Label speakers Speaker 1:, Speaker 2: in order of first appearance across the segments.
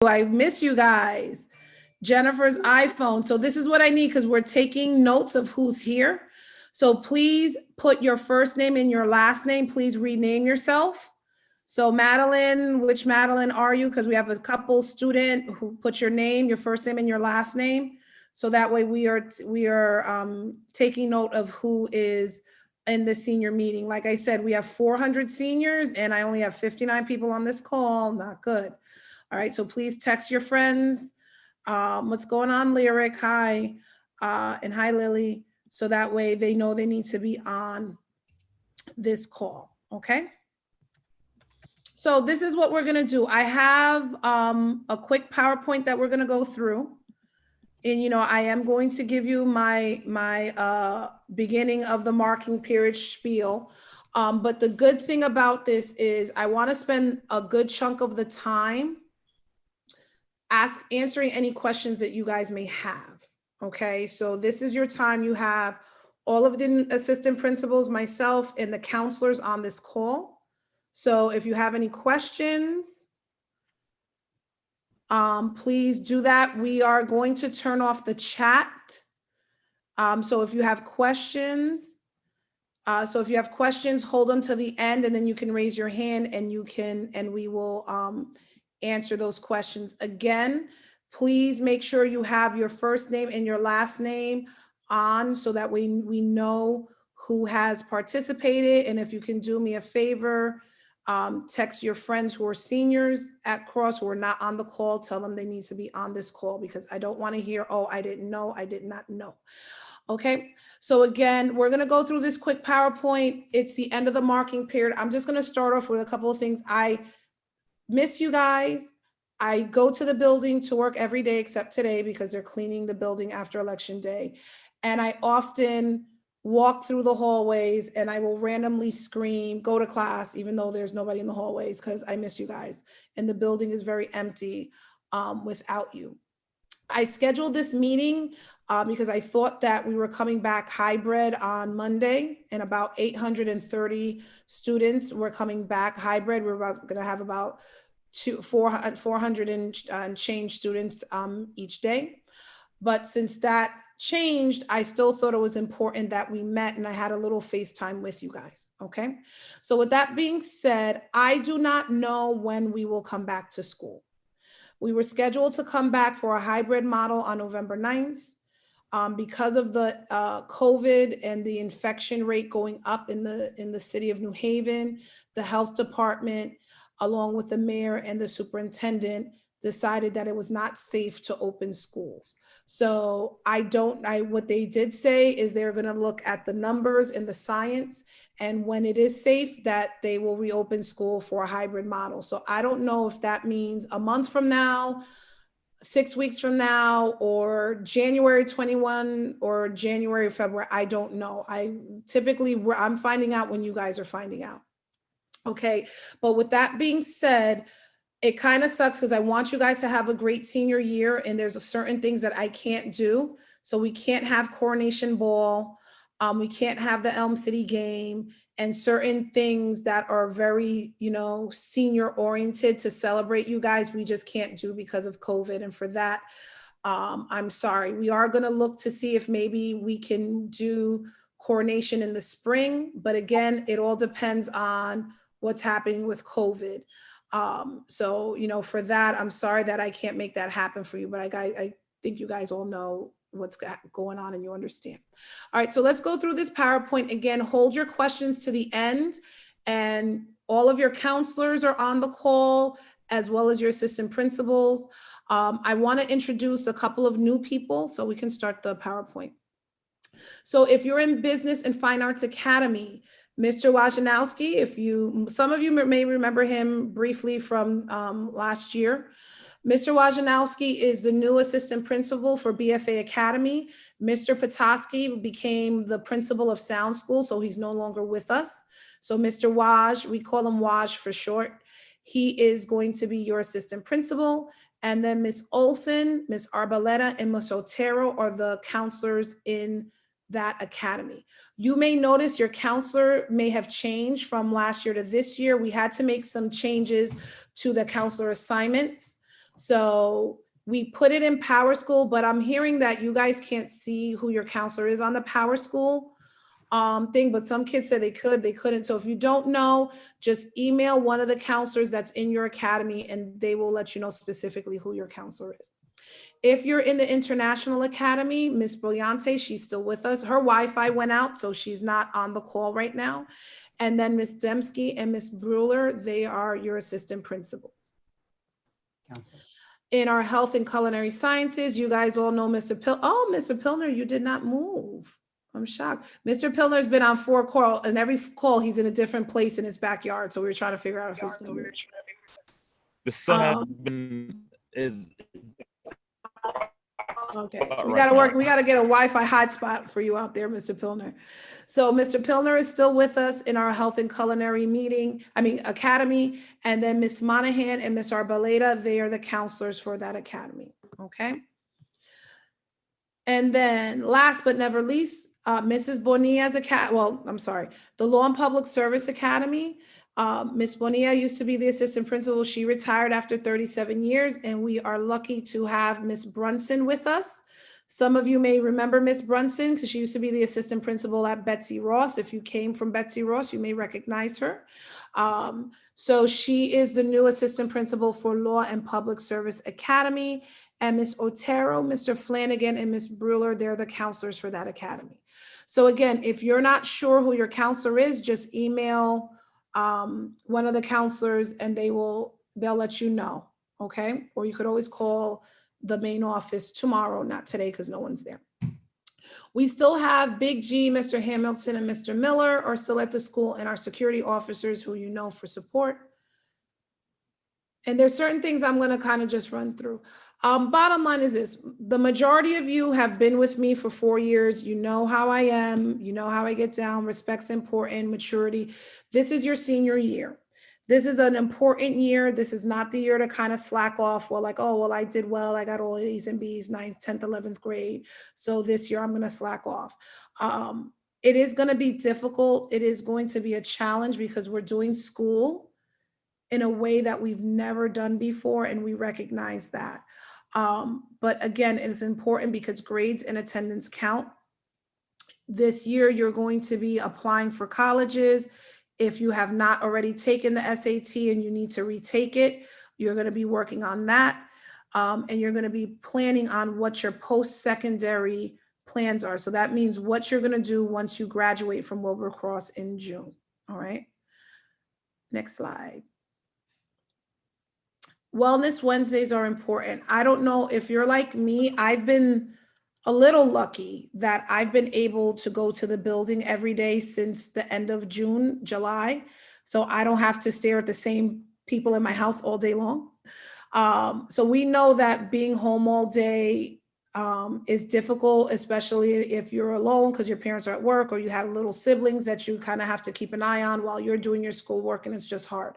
Speaker 1: I miss you guys. Jennifer's iPhone. So this is what I need because we're taking notes of who's here. So please put your first name and your last name. Please rename yourself. So Madeline, which Madeline are you? Because we have a couple student who put your name, your first name and your last name. So that way we are taking note of who is in the senior meeting. Like I said, we have 400 seniors and I only have 59 people on this call. Not good. All right, so please text your friends. What's going on, Lyric? Hi, and hi, Lily. So that way they know they need to be on this call, okay? So this is what we're gonna do. I have a quick PowerPoint that we're gonna go through. And I am going to give you my beginning of the marking period spiel. But the good thing about this is I wanna spend a good chunk of the time answering any questions that you guys may have. Okay, so this is your time. You have all of the assistant principals, myself, and the counselors on this call. So if you have any questions, please do that. We are going to turn off the chat. So if you have questions, hold them to the end, and then you can raise your hand, and we will answer those questions. Again, please make sure you have your first name and your last name on so that we know who has participated. And if you can do me a favor, text your friends who are seniors at Cross who are not on the call, tell them they need to be on this call because I don't want to hear, oh, I didn't know, I did not know. Okay, so again, we're going to go through this quick PowerPoint. It's the end of the marking period. I'm just going to start off with a couple of things. I miss you guys. I go to the building to work every day except today because they're cleaning the building after election day. And I often walk through the hallways and I will randomly scream, go to class, even though there's nobody in the hallways because I miss you guys. And the building is very empty without you. I scheduled this meeting because I thought that we were coming back hybrid on Monday and about 830 students were coming back hybrid. We're going to have about 400 and change students each day. But since that changed, I still thought it was important that we met and I had a little FaceTime with you guys, okay? So with that being said, I do not know when we will come back to school. We were scheduled to come back for a hybrid model on November 9th. Because of the COVID and the infection rate going up in the city of New Haven, the health department, along with the mayor and the superintendent, decided that it was not safe to open schools. So what they did say is they're going to look at the numbers and the science, and when it is safe, that they will reopen school for a hybrid model. So I don't know if that means a month from now, 6 weeks from now, or January 21 or January, February. I don't know. I'm finding out when you guys are finding out. Okay, but with that being said, it kind of sucks because I want you guys to have a great senior year, and there's certain things that I can't do. So we can't have Coronation Ball, we can't have the Elm City game, and certain things that are very, senior oriented to celebrate you guys, we just can't do because of COVID. And for that, I'm sorry. We are going to look to see if maybe we can do coronation in the spring, but again, it all depends on what's happening with COVID. So, for that, I'm sorry that I can't make that happen for you, but I think you guys all know what's going on and you understand. All right, so let's go through this PowerPoint. Again, hold your questions to the end, and all of your counselors are on the call as well as your assistant principals. I want to introduce a couple of new people so we can start the PowerPoint. So if you're in Business and Fine Arts Academy, Mr. Wajanowski, some of you may remember him briefly from last year. Mr. Wajanowski is the new assistant principal for BFA Academy. Mr. Petoskey became the principal of Sound School, so he's no longer with us. So Mr. Waj, we call him Waj for short, he is going to be your assistant principal. And then Ms. Olson, Ms. Arboleta, and Ms. Otero are the counselors in that academy. You may notice your counselor may have changed from last year to this year. We had to make some changes to the counselor assignments. So we put it in Power School, but I'm hearing that you guys can't see who your counselor is on the Power School thing, but some kids said they couldn't. So if you don't know, just email one of the counselors that's in your academy and they will let you know specifically who your counselor is. If you're in the International Academy, Miss Brillante, she's still with us. Her Wi-Fi went out, so she's not on the call right now. And then Miss Dembski and Miss Brewer, they are your assistant principals.
Speaker 2: Counselors.
Speaker 1: In our health and culinary sciences, you guys all know Mr. Mr. Pilner, you did not move. I'm shocked. Mr. Pilner's been on 4 calls, and every call he's in a different place in his backyard. So we were trying to figure out if he's going to move.
Speaker 3: The sun has been
Speaker 1: Okay, we got to work. We got to get a Wi-Fi hotspot for you out there, Mr. Pilner. So Mr. Pilner is still with us in our health and culinary academy. And then Miss Monahan and Miss Arboleda, they are the counselors for that academy. Okay. And then last but never least, Mrs. Bonilla's the Law and Public Service Academy. Miss Bonilla used to be the assistant principal. She retired after 37 years, and we are lucky to have Miss Brunson with us. Some of you may remember Miss Brunson because she used to be the assistant principal at Betsy Ross. If you came from Betsy Ross, you may recognize her. So she is the new assistant principal for Law and Public Service Academy. And Miss Otero, Mr. Flanagan, and Miss Brewer, they're the counselors for that academy. So again, if you're not sure who your counselor is, just email one of the counselors and they'll let you know, okay? Or you could always call the main office tomorrow, not today because no one's there. We still have Big G, Mr. Hamilton, and Mr. Miller are still at the school, and our security officers who you know for support. And there's certain things I'm going to kind of just run through. Bottom line is this: the majority of you have been with me for 4 years. You know how I am. You know how I get down. Respect's important. Maturity. This is your senior year. This is an important year. This is not the year to kind of slack off. Well, like, oh, well, I did well. I got all A's and B's, 9th, 10th, 11th grade. So this year I'm going to slack off. It is going to be difficult. It is going to be a challenge because we're doing school in a way that we've never done before, and we recognize that. But again, it is important because grades and attendance count. This year, you're going to be applying for colleges. If you have not already taken the SAT and you need to retake it, you're going to be working on that. And you're going to be planning on what your post-secondary plans are. So that means what you're going to do once you graduate from Wilbur Cross in June. All right. Next slide. Wellness Wednesdays are important. I don't know if you're like me. I've been a little lucky that I've been able to go to the building every day since the end of July. So I don't have to stare at the same people in my house all day long. So we know that being home all day is difficult, especially if you're alone because your parents are at work or you have little siblings that you kind of have to keep an eye on while you're doing your schoolwork, and it's just hard.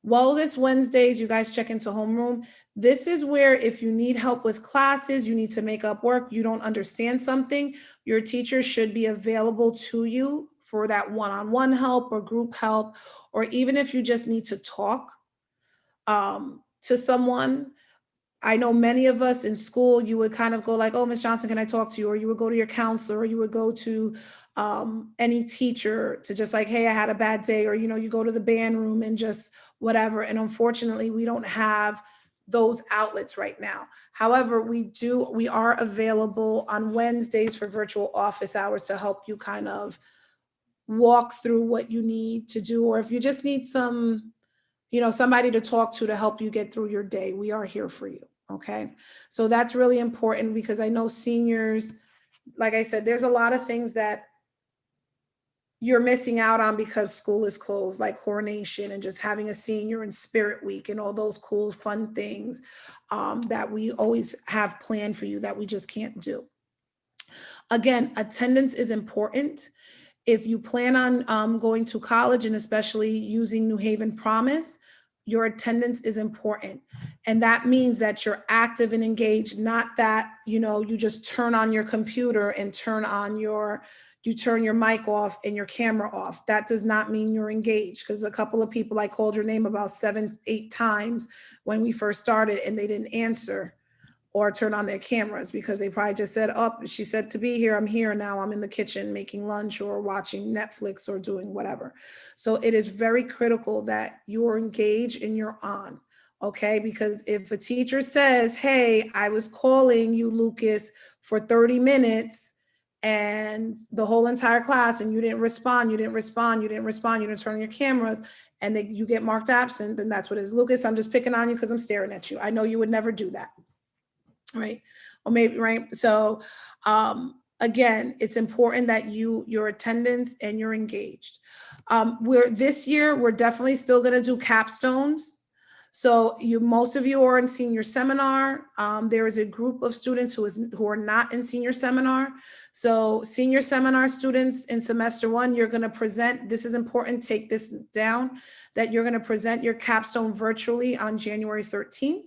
Speaker 1: Wellness Wednesdays, you guys check into homeroom. This is where if you need help with classes, you need to make up work, you don't understand something, your teacher should be available to you for that one-on-one help or group help, or even if you just need to talk to someone. I know many of us in school, you would kind of go like, oh, Ms. Johnson, can I talk to you? Or you would go to your counselor, or you would go to any teacher to just like, hey, I had a bad day, or, you know, you go to the band room and just whatever. And unfortunately, we don't have those outlets right now. However, we are available on Wednesdays for virtual office hours to help you kind of walk through what you need to do. Or if you just need some, you know, somebody to talk to help you get through your day, we are here for you. Okay. So that's really important because I know seniors, like I said, there's a lot of things that you're missing out on because school is closed, like coronation and just having a senior and spirit week and all those cool, fun things that we always have planned for you that we just can't do. Again, attendance is important. If you plan on going to college and especially using New Haven Promise, your attendance is important. And that means that you're active and engaged, not that, you know, you just turn on your computer and turn on your you turn your mic off and your camera off. That does not mean you're engaged, because a couple of people, I called your name about 7, 8 times when we first started and they didn't answer or turn on their cameras because they probably just said, oh, she said to be here, I'm here now, I'm in the kitchen making lunch or watching Netflix or doing whatever. So it is very critical that you're engaged and you're on, okay? Because if a teacher says, hey, I was calling you, Lucas, for 30 minutes, and the whole entire class, and you didn't respond, you didn't turn on your cameras, and you get marked absent, then that's what it is. Lucas, I'm just picking on you because I'm staring at you. I know you would never do that, right? Or maybe, right? So again, it's important that your attendance and you're engaged. This year, we're definitely still gonna do capstones. So most of you are in senior seminar. There is a group of students who are not in senior seminar. So senior seminar students in semester 1, you're gonna present, this is important, take this down, that you're gonna present your capstone virtually on January 13th.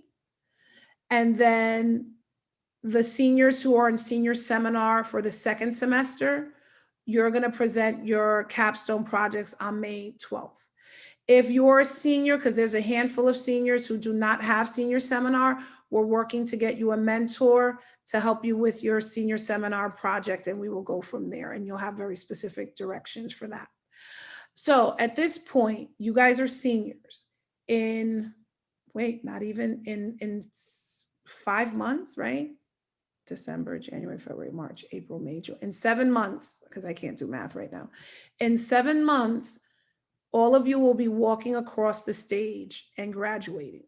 Speaker 1: And then the seniors who are in senior seminar for the 2nd semester, you're gonna present your capstone projects on May 12th. If you're a senior, because there's a handful of seniors who do not have senior seminar, we're working to get you a mentor to help you with your senior seminar project, and we will go from there, and you'll have very specific directions for that. So at this point, you guys are seniors not even in 5 months, right? December, January, February, March, April, May, June. In 7 months, because I can't do math right now. In 7 months, all of you will be walking across the stage and graduating,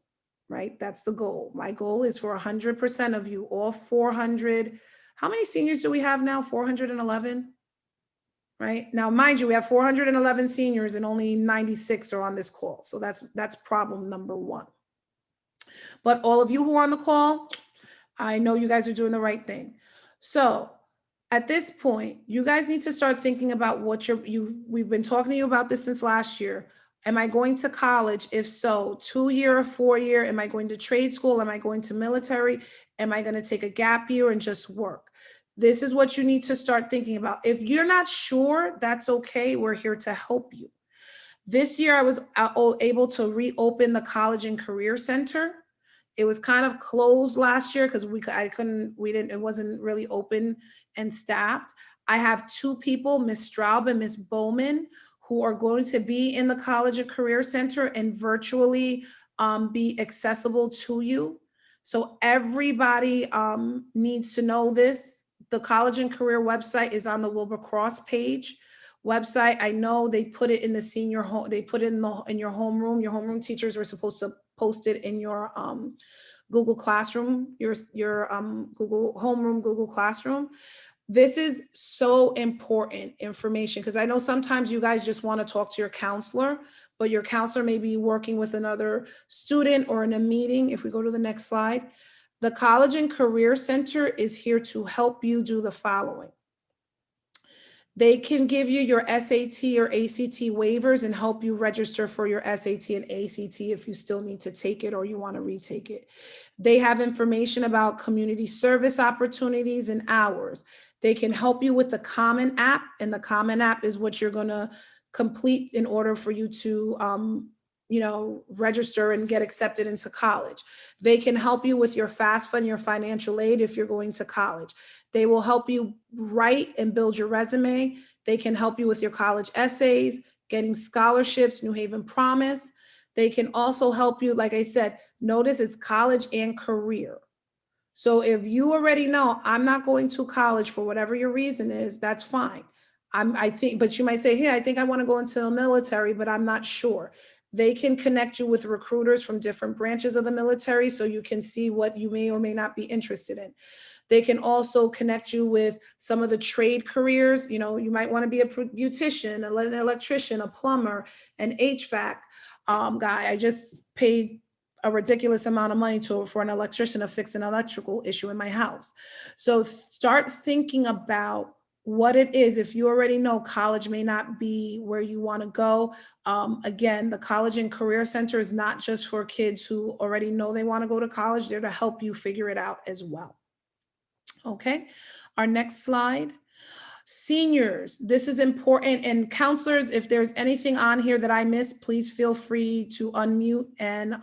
Speaker 1: right? That's the goal. My goal is for 100% of you, all 400. How many seniors do we have now? 411, right? Now, mind you, we have 411 seniors and only 96 are on this call. So that's problem number 1. But all of you who are on the call, I know you guys are doing the right thing. So at this point, you guys need to start thinking about what we've been talking to you about this since last year. Am I going to college? If so, 2-year or 4-year? Am I going to trade school? Am I going to military? Am I going to take a gap year and just work? This is what you need to start thinking about. If you're not sure, that's okay. We're here to help you. This year, I was able to reopen the College and Career Center. It was kind of closed last year because it wasn't really open and staffed. I have 2 people, Ms. Straub and Ms. Bowman, who are going to be in the College and Career Center and virtually be accessible to you. So everybody needs to know this. The College and Career website is on the Wilbur Cross page website. I know they put it in the senior home, they put it in your homeroom. Your homeroom teachers were supposed to post it in your Google Classroom, your Google homeroom, Google Classroom. This is so important information because I know sometimes you guys just want to talk to your counselor, but your counselor may be working with another student or in a meeting. If we go to the next slide, the College and Career Center is here to help you do the following. They can give you your SAT or ACT waivers and help you register for your SAT and ACT if you still need to take it or you want to retake it. They have information about community service opportunities and hours. They can help you with the Common App, and the Common App is what you're going to complete in order for you to register and get accepted into college. They can help you with your FAFSA, your financial aid if you're going to college. They will help you write and build your resume. They can help you with your college essays, getting scholarships, New Haven Promise. They can also help you, like I said, notice it's college and career. So if you already know, I'm not going to college for whatever your reason is, that's fine. But you might say, hey, I think I want to go into the military, but I'm not sure. They can connect you with recruiters from different branches of the military so you can see what you may or may not be interested in. They can also connect you with some of the trade careers. You might want to be a beautician, an electrician, a plumber, an HVAC guy. I just paid a ridiculous amount of money for an electrician to fix an electrical issue in my house. So start thinking about what it is. If you already know college may not be where you want to go. Again, the College and Career Center is not just for kids who already know they want to go to college. They're to help you figure it out as well. Okay, our next slide. Seniors, this is important, and counselors, if there's anything on here that I missed, please feel free to unmute and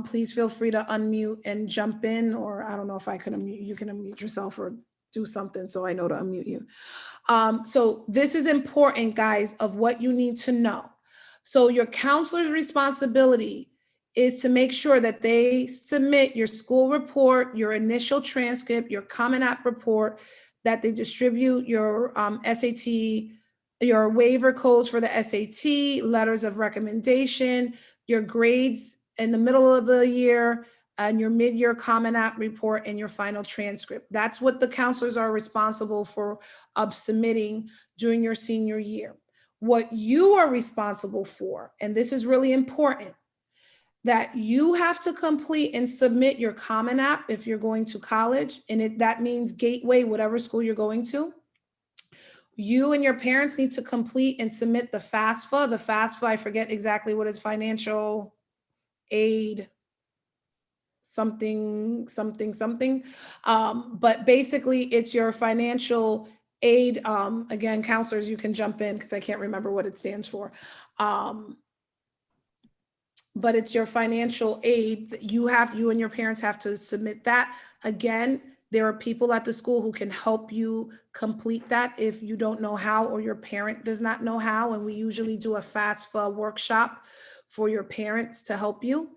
Speaker 1: please feel free to unmute and jump in, or I don't know if I can unmute, you can unmute yourself or do something so I know to unmute you. So this is important, guys, of what you need to know. So your counselor's responsibility is to make sure that they submit your school report, your initial transcript, your Common App report, that they distribute your SAT, your waiver codes for the SAT, letters of recommendation, your grades in the middle of the year, and your mid-year Common App report, and your final transcript. That's what the counselors are responsible for submitting during your senior year. What you are responsible for, and this is really important, that you have to complete and submit your Common App if you're going to college, and that means Gateway, whatever school you're going to. You and your parents need to complete and submit the FAFSA. The FAFSA, I forget exactly what is, financial aid, something. But basically it's your financial aid. Again, counselors, you can jump in because I can't remember what it stands for. But it's your financial aid that you and your parents have to submit that. Again, there are people at the school who can help you complete that if you don't know how, or your parent does not know how. And we usually do a FAFSA workshop for your parents to help you.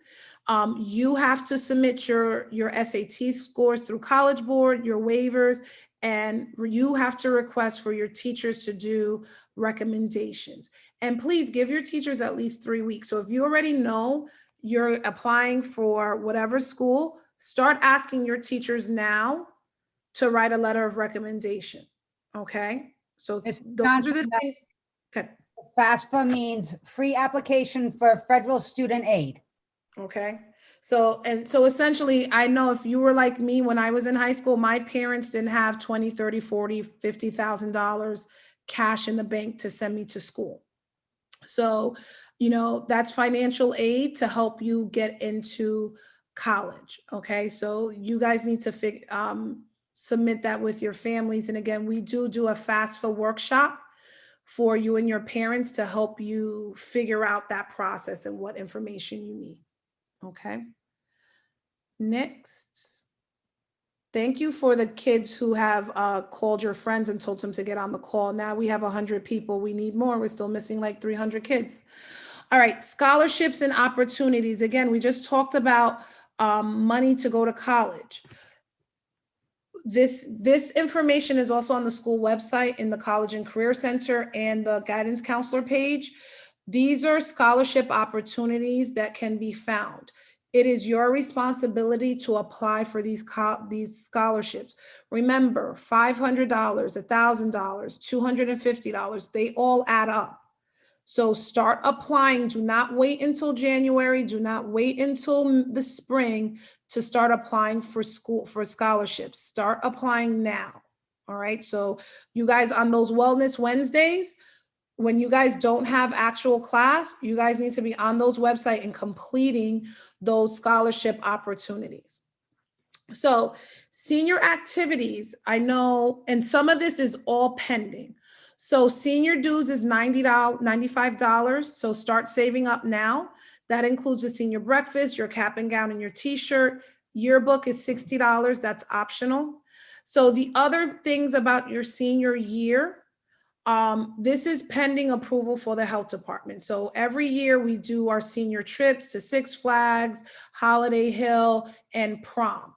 Speaker 1: You have to submit your SAT scores through College Board, your waivers, and you have to request for your teachers to do recommendations. And please give your teachers at least 3 weeks. So if you already know you're applying for whatever school, start asking your teachers now to write a letter of recommendation. Okay? So
Speaker 2: Ms.
Speaker 1: those are the
Speaker 2: Johnson, that
Speaker 1: things. Okay.
Speaker 2: FAFSA means free application for federal student aid.
Speaker 1: Okay. So essentially, I know if you were like me when I was in high school, my parents didn't have 20, 30, 40, $50,000 cash in the bank to send me to school. So, that's financial aid to help you get into college. Okay. So you guys need to submit that with your families. And again, we do a FAFSA workshop for you and your parents to help you figure out that process and what information you need. Okay. Next. Thank you for the kids who have called your friends and told them to get on the call. Now we have 100 people. We need more. We're still missing like 300 kids. All right. Scholarships and opportunities. Again, we just talked about money to go to college. This information is also on the school website, in the College and Career Center and the guidance counselor page. These are scholarship opportunities that can be found. It is your responsibility to apply for these scholarships. Remember, $500, $1,000, $250, they all add up. So start applying. Do not wait until January. Do not wait until the spring to start applying for scholarships. Start applying now. All right. So you guys, on those Wellness Wednesdays, when you guys don't have actual class, you guys need to be on those websites and completing those scholarship opportunities. So senior activities, I know, and some of this is all pending. So senior dues is $95. So start saving up now. That includes the senior breakfast, your cap and gown, and your t-shirt. Yearbook is $60. That's optional. So the other things about your senior year, this is pending approval for the health department. So every year we do our senior trips to Six Flags, Holiday Hill, and prom.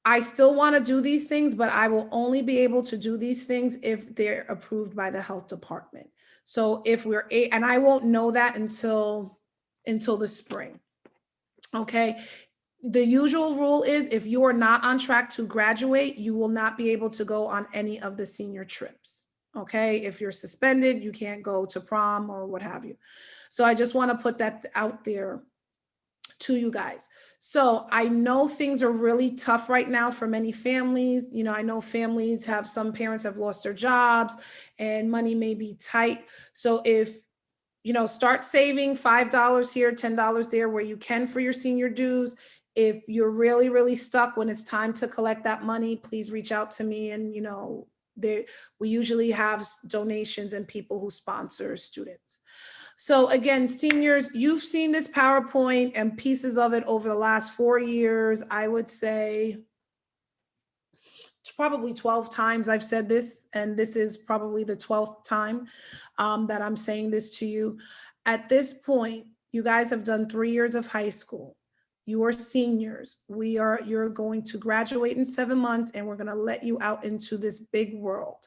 Speaker 1: I still want to do these things, but I will only be able to do these things if they're approved by the health department. So if and I won't know that until the spring. Okay. The usual rule is if you are not on track to graduate, you will not be able to go on any of the senior trips. Okay. If you're suspended, you can't go to prom or what have you. So I just want to put that out there to you guys. So I know things are really tough right now for many families. I know some parents have lost their jobs and money may be tight. So if start saving $5 here, $10 there where you can for your senior dues. If you're really, really stuck when it's time to collect that money, please reach out to me. And, we usually have donations and people who sponsor students. So again, seniors, you've seen this PowerPoint and pieces of it over the last 4 years. I would say it's probably 12 times I've said this, and this is probably the 12th time that I'm saying this to you. At this point, you guys have done 3 years of high school. You are seniors. You're going to graduate in 7 months, and we're going to let you out into this big world.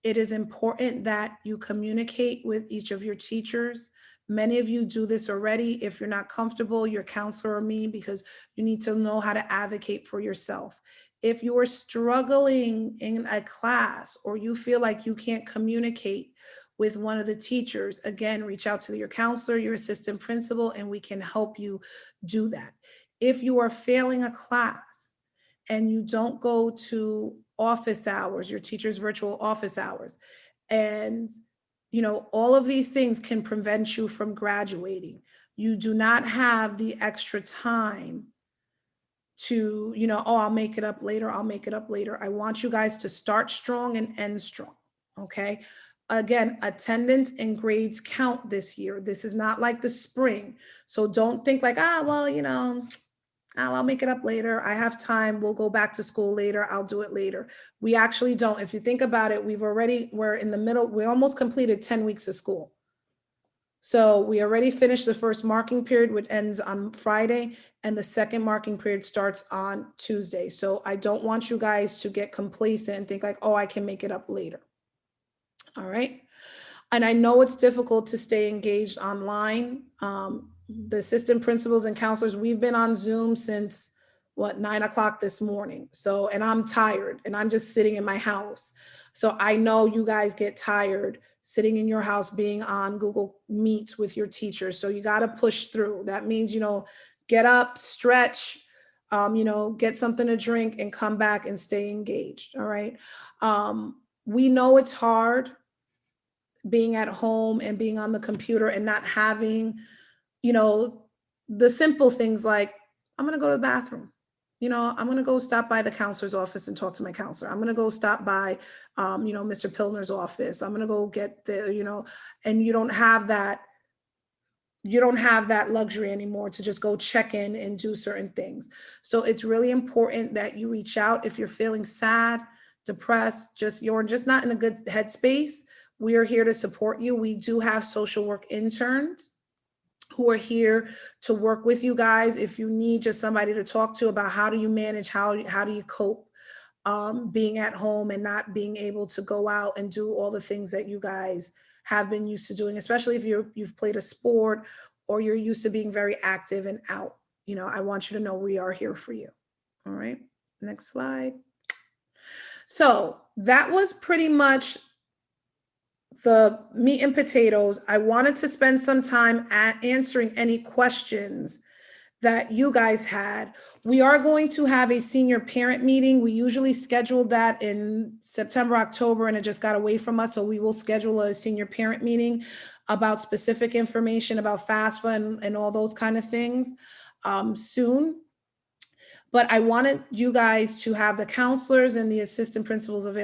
Speaker 1: It is important that you communicate with each of your teachers. Many of you do this already. If you're not comfortable, your counselor or me, because you need to know how to advocate for yourself. If you are struggling in a class or you feel like you can't communicate with one of the teachers, again, reach out to your counselor, your assistant principal, and we can help you do that. If you are failing a class and you don't go to office hours, your teacher's virtual office hours, and all of these things can prevent you from graduating. You do not have the extra time to, I'll make it up later. I'll make it up later. I want you guys to start strong and end strong. Okay. Again, attendance and grades count this year. This is not like the spring. So don't think like, I'll make it up later. I have time. We'll go back to school later. I'll do it later. We actually don't. If you think about it, we're in the middle. We almost completed 10 weeks of school. So we already finished the first marking period, which ends on Friday, and the second marking period starts on Tuesday. So I don't want you guys to get complacent and think like, oh, I can make it up later. All right. And I know it's difficult to stay engaged online. The assistant principals and counselors, we've been on Zoom since 9 o'clock this morning. So, and I'm tired and I'm just sitting in my house. So I know you guys get tired sitting in your house, being on Google Meets with your teachers. So you got to push through. That means, get up, stretch, get something to drink and come back and stay engaged. All right. We know it's hard being at home and being on the computer and not having, the simple things like, I'm going to go to the bathroom. I'm going to go stop by the counselor's office and talk to my counselor. I'm going to go stop by, Mr. Pilner's office. I'm going to go get the, and you don't have that luxury anymore to just go check in and do certain things. So it's really important that you reach out if you're feeling sad, depressed, you're just not in a good headspace. We are here to support you. We do have social work interns who are here to work with you guys. If you need just somebody to talk to about how do you manage, how do you cope being at home and not being able to go out and do all the things that you guys have been used to doing, especially if you've played a sport or you're used to being very active and out. I want you to know we are here for you. All right, next slide. So that was pretty much the meat and potatoes. I wanted to spend some time answering any questions that you guys had. We are going to have a senior parent meeting. We usually scheduled that in September, October, and it just got away from us. So we will schedule a senior parent meeting about specific information about FAFSA and all those kind of things soon. But I wanted you guys to have the counselors and the assistant principals available